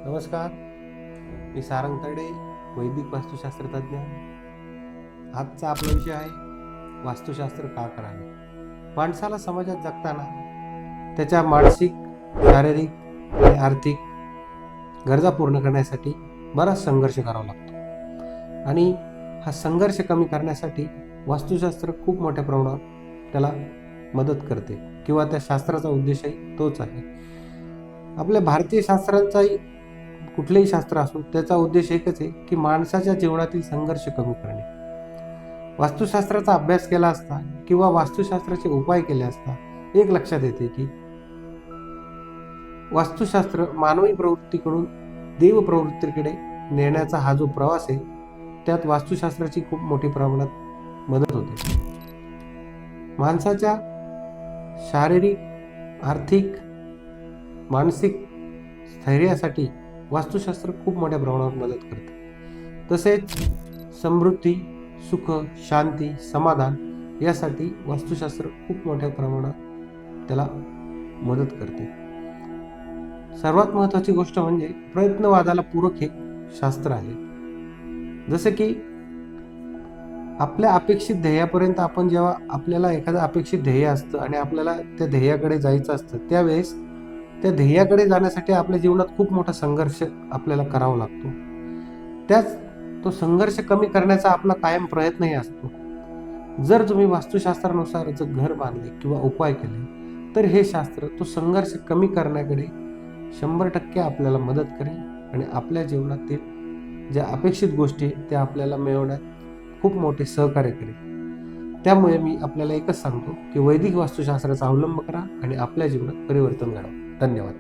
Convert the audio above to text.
नमस्कार, मी सारंग तरडे, वैदिक वास्तुशास्त्र तज्ज्ञ. आजचा आपला विषय आहे वास्तुशास्त्र का करावे. माणसाला समाजात जगताना त्याच्या मानसिक, शारीरिक आणि आर्थिक गरजा पूर्ण करण्यासाठी बराच संघर्ष करावा लागतो आणि हा संघर्ष कमी करण्यासाठी वास्तुशास्त्र खूप मोठ्या प्रमाणात त्याला मदत करते किंवा त्या शास्त्राचा उद्देशही तोच आहे. आपल्या भारतीय शास्त्रांचाही कुठलेही शास्त्र असो त्याचा उद्देश एकच आहे की माणसाच्या जीवनातील संघर्ष कमी करणे. वास्तुशास्त्राचा अभ्यास केला असता किंवा वास्तुशास्त्राचे उपाय केले असता एक लक्षात येते की वास्तुशास्त्र मानवी प्रवृत्तीकडून देव प्रवृत्तीकडे नेण्याचा हा जो प्रवास आहे त्यात वास्तुशास्त्राची खूप मोठी प्रमाणात मदत होते. माणसाच्या शारीरिक, आर्थिक, मानसिक स्थैर्यासाठी वास्तुशास्त्र खूप मोठ्या प्रमाणावर मदत करते. तसेच समृद्धी, सुख, शांती, समाधान यासाठी वास्तुशास्त्र खूप मोठ्या प्रमाणात त्याला मदत करते. सर्वात महत्त्वाची गोष्ट म्हणजे प्रयत्नवादाला पूरक हे शास्त्र आहे. जसे की आपल्या अपेक्षित ध्येयापर्यंत आपण जेव्हा आपल्याला एखादं अपेक्षित ध्येय असतं आणि आपल्याला त्या ध्येयाकडे जायचं असतं त्यावेळेस त्या ध्येयाकडे जाण्यासाठी आपल्या जीवनात खूप मोठा संघर्ष आपल्याला करावा लागतो. त्याच तो संघर्ष कमी करण्याचा आपला कायम प्रयत्नही असतो. जर तुम्ही वास्तुशास्त्रानुसार जर घर बांधले किंवा उपाय केले तर हे शास्त्र तो संघर्ष कमी करण्याकडे 100% आपल्याला मदत करेल आणि आपल्या जीवनातील ज्या अपेक्षित गोष्टी त्या आपल्याला मिळवण्यात खूप मोठे सहकार्य करेल. त्यामुळे मी आपल्याला एकच सांगतो की वैदिक वास्तुशास्त्राचा अवलंब करा आणि आपल्या जीवनात परिवर्तन घडवा. धन्यवाद.